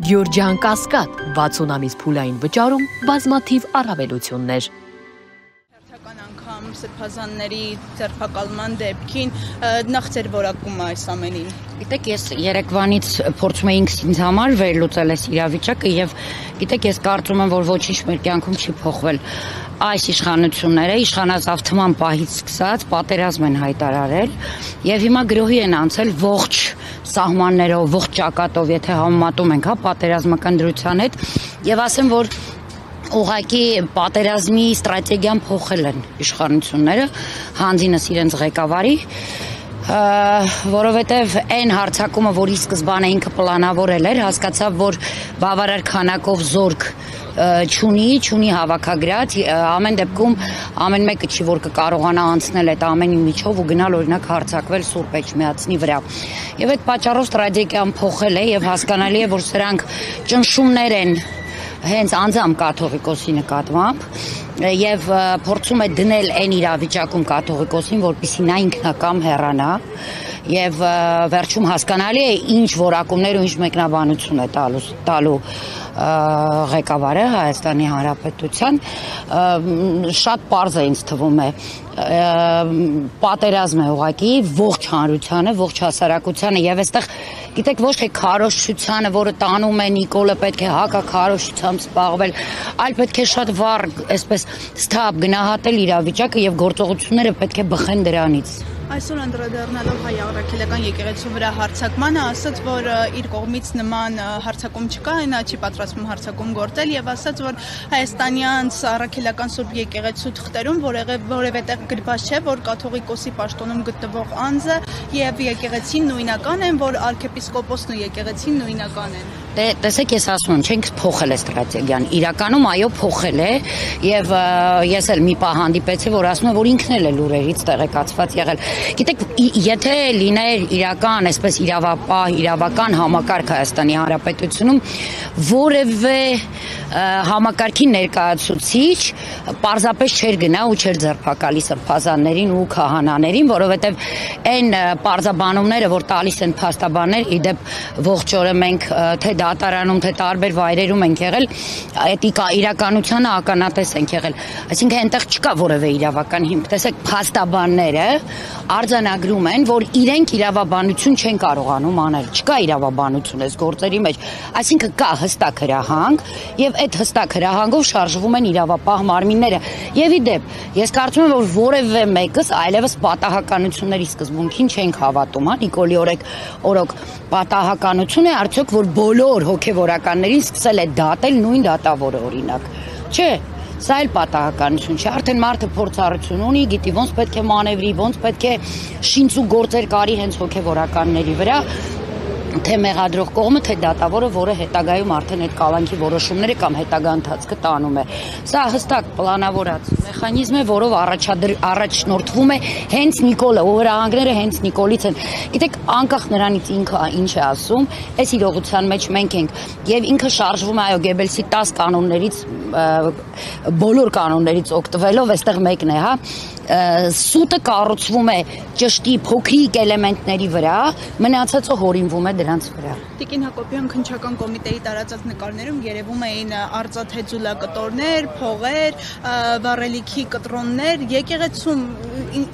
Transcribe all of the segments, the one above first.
Գյորջյան Կասկադ 60 ամիս փուլային վճարում բազմաթիվ առավելություններ։ Հերթական անգամ սրբազանների ձերբակալման դեպքին նախ ձեր որակումը այս ամենին։ Գիտեք, ես երեկվանից փորձում էի ինձ համար վերլուծել այս իրավիճակը եւ գիտեք, ես կարծում եմ, որ ոչինչ մեր կյանքում չի փոխվել։ Այս իշխանությունները իշխանազավթման պահից սկսած պատերազմ են հայտարարել եւ հիմա գրոհի են անցել ողջ սահմաններով, ողջ ճակատով, եթե համեմատում ենք, պատերազմական դրության հետ եւ ասեմ, որ ուղղակի պատերազմի ստրատեգիան փոխել են իշխանությունները, հանձինս իրենց ղեկավարի, որովհետև այն հարձակումը, որի սկզբանե ինքը պլանավորել էր, հասկացավ, որ բավարար քանակով զորք չունի հավաքագրած, ամեն դեպքում ամեն մեկը չի, որ կկարողանա անցնել այդ ամենի միջով ու գնալ օրինակ հարձակվել Սուրբ Էջմիածնի վրա։ Եվ այդ պատճառով ստրատեգիան փոխել է եւ հասկանալի է, որ սրանք ճնշումներ են հենց անձամբ կաթողիկոսի նկատմամբ եւ փորձում է դնել այն իրավիճակում կաթողիկոսին, որպեսզի նա ինքնակամ հեռանա եւ վերջում հասկանալի է ինչ որակումներ ու ինչ մեկնաբանություն է տալու ղեկավարը Հայաստանի Հանրապետության, շատ պարզ է ինձ թվում է, պատերազմ է ուղղակի ողջ հանրությանը, ողջ հասարակությանը եւ այստեղ գիտեք ոչ թե քարոզչությանը, որը տանում է Նիկոլը պետք է հակաքարոզչությամբ զբաղվել, այլ պետք է շատ վառ, այսպես սթափ գնահատել իրավիճակը եւ գործողությունները պետք է բխեն դրանից։ Այսօր անդրադառնալով հայ առաքելական եկեղեցու վրա հարձակմանը, ասաց, որ իր կողմից նման հարձակում չկա, նա չի պատրաստվում հարձակում գործել եւ ասաց, որ հայաստանյան առաքելական Սուրբ եկեղեցու թղթերում որևէ տեղ գրված չէ, որ կաթողիկոսի պաշտոնում գտնվող անձը եւ եկեղեցին նույնական են, որ arczepiskopos-ն ու եկեղեցին նույնական են։ Տեսեք, ես ասում եմ, չենք փոխել է ստրատեգիան, իրականում այո փոխել է եւ ես էլ մի պահ հանդիպեցի, որ ասում է, որ ինքն էլ է լուրերից տեղեկացված եղել։ Գիտեք, եթե լիներ իրական, այսպես իրավական համակարգ Հայաստանի Հանրապետությունում, որևէ համակարգի ներկայացուցիչ պարզապես չէր գնա ու չէր ձերբակալի սրբազաններին ու քահանաներին, որովհետև այն պարզաբանումները, որ տալիս են փաստաբաններ, իդեպ ողջ օրը մենք թե դատարանում, թե տարբեր վայրերում ենք եղել, այդ իրականությանը ականատես ենք եղել։ Այսինքն այնտեղ չկա որևէ իրավական հիմք։ Տեսեք, փաստաբանները արձանագրում են, որ իրենք իրավաբանություն չեն կարողանում անել, չկա իրավաբանություն այս գործերի մեջ, այսինքն կա հստակ հրահանգ եւ այդ հստակ հրահանգով շարժվում են իրավապահ մարմինները։ Եվ իդեպ, ես կարծում եմ, որ որևէ մեկս այլևս պատահականությունների սկզբունքին չենք հավատում, Նիկոլի օրոք պատահականություն է արդյոք, որ բոլոր հոգեվորականներին սկսել է դատել նույն դատավորը օրինակ, չէ։ Սա էլ պատահականություն չէ, արդեն մարդը փորձառություն ունի, գիտի ոնց պետք է մանևրի, ոնց պետք է շինց ու գործեր կարի հենց հոգեվորականների վրա, թե մեղադրող կողմը, թե դատավորը, որը հետագայում արդեն այդ կալանքի որոշումները կամ հետագա ընթացքը տանում է։ Սա հստակ պլանավորած մեխանիզմ է, որով առաջնորդվում է հենց Նիկոլը, ու հրահանգները հենց Նիկոլից են։ Գիտեք, անկախ նրանից ինքը ինչ է ասում, այս իրողության մեջ մենք ենք եւ ինքը շարժվում է այո Գեբելսի 10 կանոններից, բոլոր կանոններից օգտվելով, այստեղ մեկն է, սուտը կառուցվում է ճշտի փոքրիկ էլեմենտների վրա, մնացածը հորինվում է դրանց վրա։ Տիկին Հակոբյան քննչական կոմիտեի տարածած նկարներում երևում էին արծաթե ձուլակտորներ, փողեր, վառելիքի կտրոններ, եկեղեցում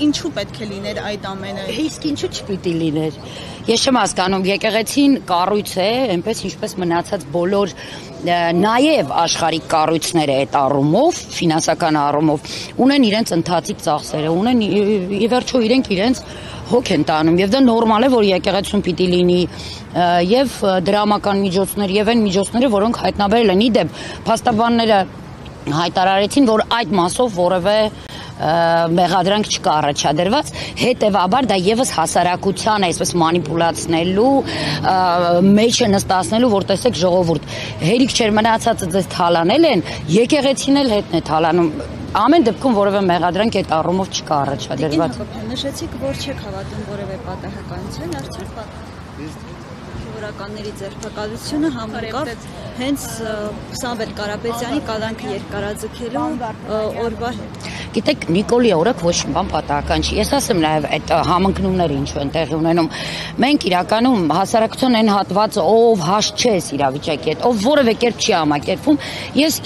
ինչու պետք է լիներ այդ ամենը։ Իսկ ինչու չպիտի լիներ։ Ես չեմ հասկանում, եկեղեցին կառույց է, այնպես ինչպես մնացած բոլոր նաև աշխարհիկ կառույցները այդ առումով, ֆինանսական առումով, ունեն իրենց ընթացիկ ծախսերը, ունեն ի վերջո իրենց հոգ են տանում եւ դա նորմալ է, որ եկեղեցում պիտի լինի եւ դրամական միջոցներ եւ այն միջոցները, որոնք հայտնաբերել են իդեպ փաստաբանները հայտարարեցին, որ այդ մասով որևէ մեղադրանք չկա առաջադրված, հետևաբար դա եւս հասարակության այսպես մանիպուլացնելու, մեջը նստացնելու, որ տեսեք ժողովուրդ, հերիք չէր մնացածը ձեզ թալանել են, եկեղեցին էլ հետն է թալանում։ Ամեն դեպքում որևէ մեղադրանք այդ առումով չկա առաջադրված։ Նշեցիք, որ չեք հավատում որևէ պատահականություն, արդյոք հոգեվորականների ձերբակալությունը համընկավ հենց Սամվել Կարապետյանի կալանքը երկարաձգելու օրվա հետ։ Գիտեք, Նիկոլի օրոք ոչ մի բան պատահական չի։ Ես ասեմ նաև այդ համընկնումները ինչու են տեղի ունենում։ Մենք իրականում հասարակության այն հատվածը, ով հաշտ չէ իրավիճակի հետ, ով որևէ կերպ չի համակերպվում, ես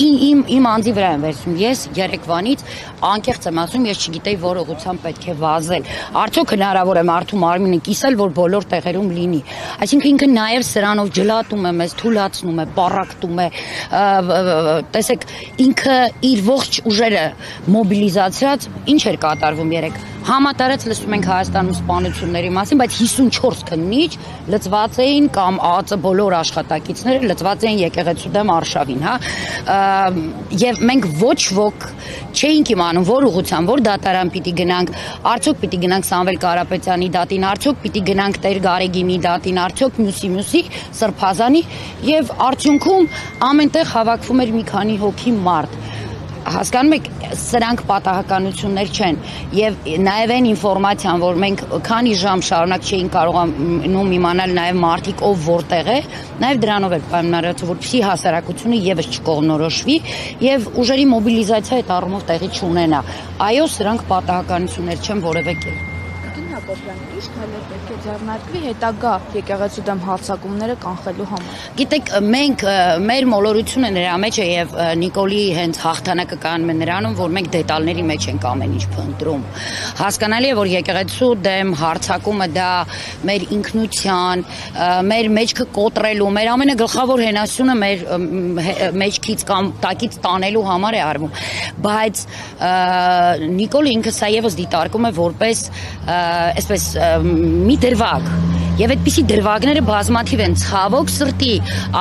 իմ անձի վրա եմ վերցնում։ Ես երեկվանից անկեղծ եմ ասում, ես չգիտեի որ ուղղությամբ պետք է վազել։ Արդյոք հնարավոր է մարդու մարմինը կիսել, որ բոլոր տեղերում լինի։ Այսինքն ինքը նաև սրանով ջլատում է մեզ, թուլացնում է, պառակտում է, տեսեք, ինքը իր ողջ ուժերը մոբիլիզացրած, ինչ էր կատարվում երեք։ Համատարած լսում ենք Հայաստանում սպանությունների մասին, բայց 54 քննիչ լծված էին կամ ԱԱԾ բոլոր աշխատակիցները լծված էին եկեղեցու դեմ արշավին, հա։ Եվ մենք ոչ ոք չէինք իմանում, որ ուղղությամբ, որ դատարան պիտի գնանք, արդյոք պիտի գնանք Սամվել Կարապետյանի դատին, արդյոք պիտի գնանք Տեր Գարեգինի դատին, արդյոք մյուսի Սրբազանի, եւ արդյունքում ամենտեղ հավաքվում էր մի քանի հոգի մարդ։ Հասկանում եք, սրանք պատահականություններ չեն եւ նաեւ այն ինֆորմացիան, որ մենք քանի ժամ շարունակ չէինք կարողանում իմանալ նաեւ մարդիկ ով որտեղ է, նաեւ դրանով էր պայմանավորված, որպեսզի հասարակությունը եւս չկողնորոշվի եւ ուժերի մոբիլիզացիա այդ առումով տեղի չունենա։ Այո, սրանք պատահականություններ չեն որևէ կերպ։ Ինչ քայլեր պետք է ձեռնարկվի հետագա եկեղեցու դեմ հարձակումները կանխելու համար։ Գիտեք, մենք մեր մոլորությունը նրա մեջ է եւ Նիկոլի հենց հաղթանակը կանում է նրանում, որ մենք դետալների մեջ ենք ամեն ինչ փնտրում։ Հասկանալի է, որ եկեղեցու դեմ հարձակումը դա մեր ինքնության, մեր մեջքը կոտրելու, մեր ամենագլխավոր հենասյունը մեր մեջքից կամ տակից տանելու համար է արվում։ Բայց Նիկոլը ինքը սա եւս դիտարկում է որպես այսպես մի դրվագ եւ այդպիսի դրվագները բազմաթիվ են ցավոք սրտի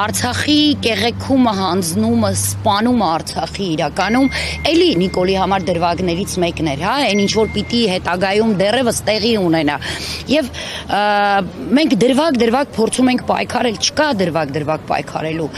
Արցախի կեղեքումը հանձնումը սպանումը Արցախի իրականում էլի Նիկոլի համար դրվագներից մեկն էր, հա, այն ինչ որ պիտի հետագայում դեռևս տեղի ունենա եւ մենք դրվագ փորձում ենք պայքարել, չկա դրվագ պայքարելու,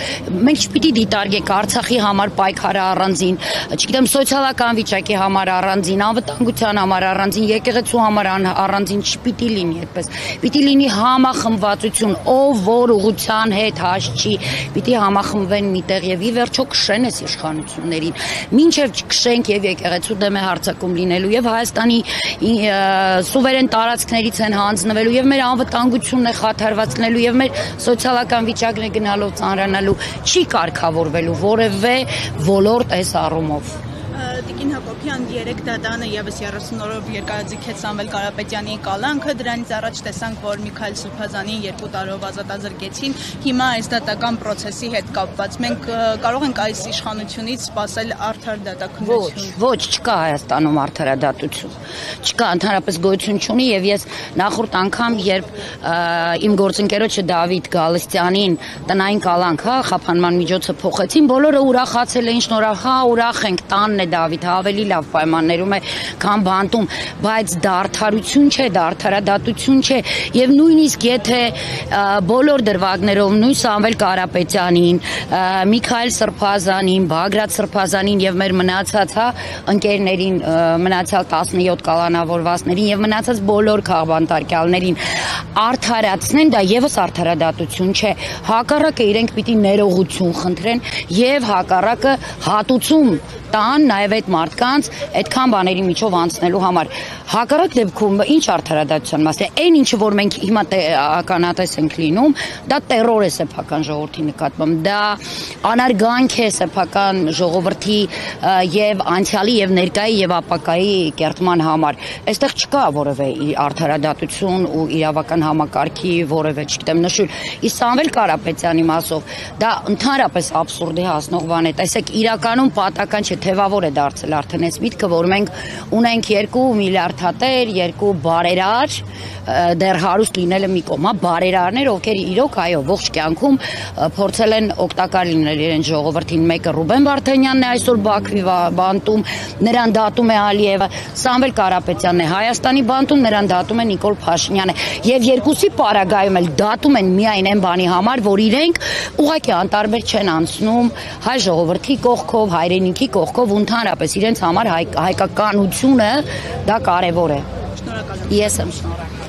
մենք չպիտի դիտարկենք Արցախի համար պայքարը առանձին, չգիտեմ սոցիալական վիճակի համար առանձին, անվտանգության համար առանձին, եկեղեցու համար առանձին չպիտի լինի այդպես, պիտի լինի համախմբվածություն, ով որ ուղղության հետ հաշ չի, պիտի համախմբվեն միտեղ եւ ի վերջո քշեն այս իշխանություններին, մինչեւ չքշենք եւ եկեղեցու դեմ է հարձակում լինելու եւ Հայաստանի սուվերեն տարածքներից են հանձնվելու եւ մեր անվտանգությունն է խաթարված լինելու եւ մեր սոցիալական վիճակն է գնալով ծանրանալու, չի կարգավորվելու որևէ ոլորտ այս առումով։ Տիկին Հակոբյան, 3 դատանը եւս 30 օրով երկարաձգեց Սամվել Կարապետյանի կալանքը, դրանից առաջ տեսանք, որ Միքայել Սրբազանին 2 տարով ազատազրկեցին, հիմա այս դատական process-ի հետ կապված մենք կարող ենք այս իշխանությունից սպասել արդար դատաքննություն։ Ոչ, չկա Հայաստանում արդարադատություն, չկա, ընդհանրապես գոյություն չունի եւ ես նախորդ անգամ, երբ իմ գործընկերոջը Դավիթ Գալստյանին տնային կալանք, հա, խափանման միջոցը փոխեցին, բոլորը ուրախացել էին, շնորհավ, հա, ուրախ ենք, տանն է Դավիթ, ավելի լավ պայմաններում է, քան բանտում, բայց դա արդարություն չէ, դա արդարադատություն չէ եւ նույնիսկ եթե բոլոր դրվագներով նույն Սամվել Կարապետյանին, Միքայել Սրբազանին, Բագրատ Սրբազանին եւ մեր մնացած, հա, ընկերներին, մնացյալ 17 կալանավորվածներին եւ մնացած բոլոր քաղբանտարկյալներին արդարացնեն, դա եւս արդարադատություն չէ, հակառակը իրենք պիտի ներողություն խնդրեն եւ հակառակը հատուցում տան նաև այդ մարդկանց այդքան բաների միջով անցնելու համար։ Հակառակ դեպքում ինչ արդարադատության մաս է, այն ինչը որ մենք հիմա ականատես ենք լինում, դա տերոր է սեփական ժողովրդի նկատմամբ, դա անարգանք է սեփական ժողովրդի եւ անցյալի եւ ներկայի եւ ապագայի կերտման համար։ Այստեղ չկա որևէ արդարադատություն ու իրավական համակարգի որևէ, չգիտեմ, նշույլ։ Իսկ Սամվել Կարապետյանի մասով դա ընդհանրապես աբսուրդի հասնող բան է։ Տեսեք, իրականում պատական չէ, թևավոր է դարձել արդեն այս միտքը, որ մենք ունենք 2 միլիարդատեր, 2 բարերար, դեռ հարուստ լինելը մի կողմ, բարերարներ, ովքեր իրոք այո, ողջ կյանքում փորձել են օգտակար լինել իրենց ժողովրդին, մեկը Ռուբեն Վարդանյանն է այսօր Բաքվի բանտում, նրան դատում է Ալիևը, Սամվել Կարապետյանն է Հայաստանի բանտում, նրան դատում է Նիկոլ Փաշինյանը, եւ երկուսի պարագայում էլ դատում են միայն այն բանի համար, որ իրենք ուղղակի անտարբեր չեն անցնում հայ ժողովրդի կողքով, հայրենիքի կողքով, ընդհանրապես իրենց համար հայկականությունը դա կարևոր է։ Շնորհակալ եմ։ Ես եմ շնորհակալ։